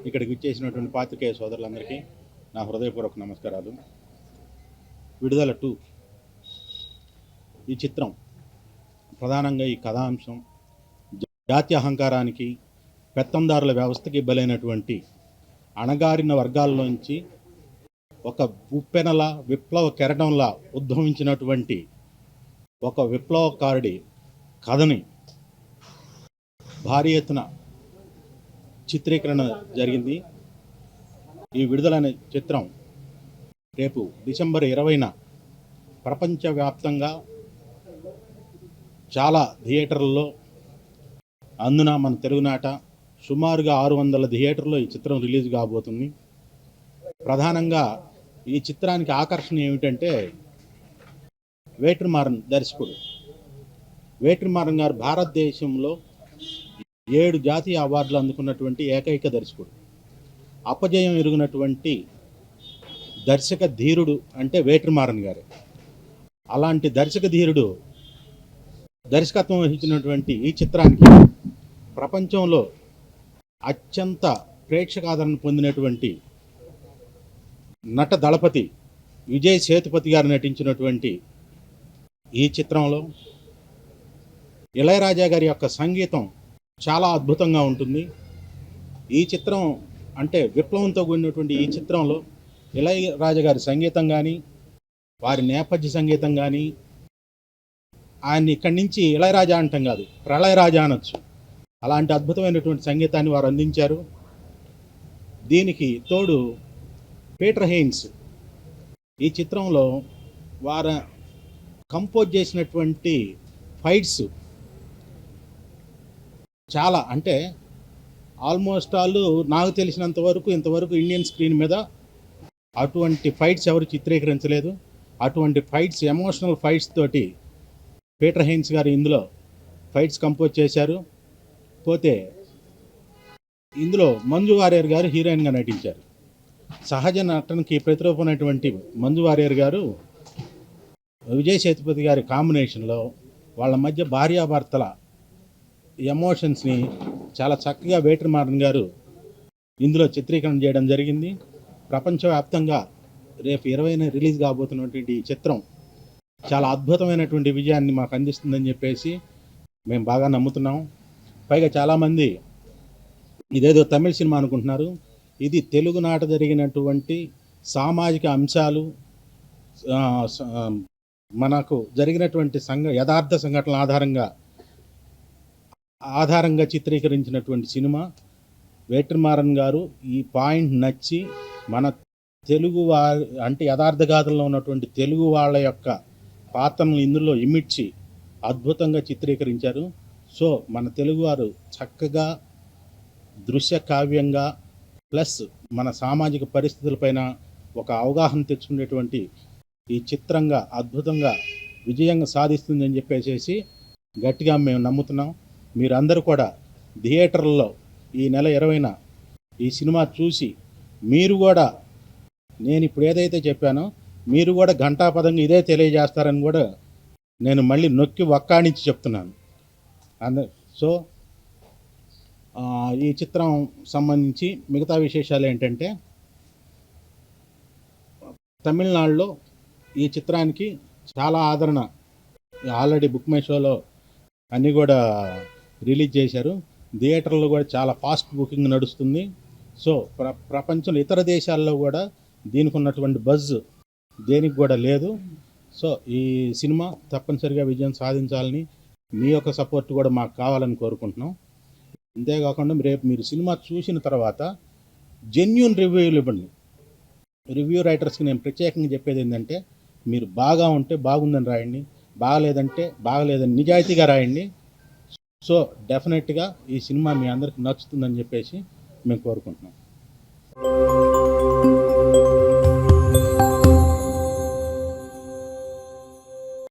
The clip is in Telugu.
ఇక్కడికి విచ్చేసినటువంటి పాత్రికేయ సోదరులందరికీ నా హృదయపూర్వక నమస్కారాలు. విడుదల 2 ఈ చిత్రం ప్రధానంగా ఈ కథాంశం జాతి అహంకారానికి, పెత్తందారుల వ్యవస్థకి బలైనటువంటి అణగారిన వర్గాల్లోంచి ఒక ఉప్పెనలా విప్లవ కెరటంలా ఉద్భవించినటువంటి ఒక విప్లవకారుడి కథని భారీ ఎత్తున చిత్రీకరణ జరిగింది. ఈ విడుదలైన చిత్రం రేపు డిసెంబర్ 20న ప్రపంచవ్యాప్తంగా చాలా థియేటర్లలో, అందున మన తెలుగునాట సుమారుగా 600 థియేటర్లో ఈ చిత్రం రిలీజ్ కాబోతుంది. ప్రధానంగా ఈ చిత్రానికి ఆకర్షణ ఏమిటంటే వేట్రిమారన్ దర్శకుడు. వేట్రిమారన్ గారు భారతదేశంలో 7 జాతీయ అవార్డులు అందుకున్నటువంటి ఏకైక దర్శకుడు. అపజయం ఎరిగినటువంటి దర్శక ధీరుడు అంటే వేట్రిమారన్ గారే. అలాంటి దర్శక ధీరుడు దర్శకత్వం వహించినటువంటి ఈ చిత్రానికి ప్రపంచంలో అత్యంత ప్రేక్షకాదరణ పొందినటువంటి నట దళపతి విజయ్ సేతుపతి గారు నటించినటువంటి ఈ చిత్రంలో ఇళయరాజా గారి యొక్క సంగీతం చాలా అద్భుతంగా ఉంటుంది. ఈ చిత్రం అంటే విప్లవంతో కూడినటువంటి ఈ చిత్రంలో ఇళయరాజా గారి సంగీతం కానీ, వారి నేపథ్య సంగీతం కానీ, ఆయన్ని ఇక్కడి నుంచి ఇళయరాజా అంటాం కాదు, ప్రళయరాజా అనొచ్చు, అలాంటి అద్భుతమైనటువంటి సంగీతాన్ని వారు అందించారు. దీనికి తోడు పీటర్ హెయిన్స్ ఈ చిత్రంలో వారు కంపోజ్ చేసినటువంటి ఫైట్స్ చాలా, అంటే ఆల్మోస్ట్ నాకు తెలిసినంత వరకు ఇంతవరకు ఇండియన్ స్క్రీన్ మీద అటువంటి ఫైట్స్ ఎవరు చిత్రీకరించలేదు. అటువంటి ఫైట్స్, ఎమోషనల్ ఫైట్స్ తోటి పీటర్ హెయిన్స్ గారు ఇందులో ఫైట్స్ కంపోజ్ చేశారు. పోతే ఇందులో మంజు వారియర్ గారు హీరోయిన్గా నటించారు. సహజ నటనకి ప్రతిరూపమైనటువంటి మంజు వారియర్ గారు విజయ్ సేతుపతి గారి కాంబినేషన్లో వాళ్ళ మధ్య భార్యాభర్తల ఎమోషన్స్ని చాలా చక్కగా వేట్రిమారన్ గారు ఇందులో చిత్రీకరణ చేయడం జరిగింది. ప్రపంచవ్యాప్తంగా రేపు 20న రిలీజ్ కాబోతున్నటువంటి ఈ చిత్రం చాలా అద్భుతమైనటువంటి విజయాన్ని మాకు అందిస్తుందని చెప్పేసి మేము బాగా నమ్ముతున్నాం. పైగా చాలామంది ఇదేదో తమిళ సినిమా అనుకుంటున్నారు. ఇది తెలుగునాట జరిగినటువంటి సామాజిక అంశాలు, మనకు జరిగినటువంటి యథార్థ సంఘటనల ఆధారంగా చిత్రీకరించినటువంటి సినిమా. వేట్రిమారన్ గారు ఈ పాయింట్ నచ్చి మన తెలుగు అంటే యథార్థ గాథల్లో ఉన్నటువంటి తెలుగు వాళ్ళ యొక్క పాత్రను ఇందులో ఇమిడ్చి అద్భుతంగా చిత్రీకరించారు. సో మన తెలుగువారు చక్కగా దృశ్య కావ్యంగా ప్లస్ మన సామాజిక పరిస్థితులపైన ఒక అవగాహన తెచ్చుకునేటువంటి ఈ చిత్రంగా అద్భుతంగా విజయంగా సాధిస్తుందని చెప్పేసి గట్టిగా మేము నమ్ముతున్నాం. మీరందరూ కూడా థియేటర్లలో ఈ నెల 20న ఈ సినిమా చూసి మీరు కూడా నేను ఇప్పుడు ఏదైతే చెప్పానో మీరు కూడా ఘంటాపదంగా ఇదే తెలియజేస్తారని కూడా నేను మళ్ళీ నొక్కి వక్కాణించి చెప్తున్నాను. సో ఈ చిత్రం సంబంధించి మిగతా విశేషాలు ఏంటంటే, తమిళనాడులో ఈ చిత్రానికి చాలా ఆదరణ, ఆల్రెడీ బుక్ మై షోలో అన్నీ కూడా రిలీజ్ చేశారు. థియేటర్లో కూడా చాలా ఫాస్ట్ బుకింగ్ నడుస్తుంది. సో ప్రపంచంలో ఇతర దేశాల్లో కూడా దీనికి ఉన్నటువంటి బజ్ దేనికి కూడా లేదు. సో ఈ సినిమా తప్పనిసరిగా విజయం సాధించాలని మీ యొక్క సపోర్ట్ కూడా మాకు కావాలని కోరుకుంటున్నాం. అంతేకాకుండా రేపు మీరు సినిమా చూసిన తర్వాత జెన్యూన్ రివ్యూలు ఇవ్వండి. రివ్యూ రైటర్స్కి నేను ప్రత్యేకంగా చెప్పేది ఏంటంటే, మీరు బాగా ఉంటే బాగుందని రాయండి, బాగలేదంటే బాగలేదని నిజాయితీగా రాయండి. సో డెఫినెట్గా ఈ సినిమా మీ అందరికి నచ్చుతుందని చెప్పేసి మేము కోరుకుంటున్నాం.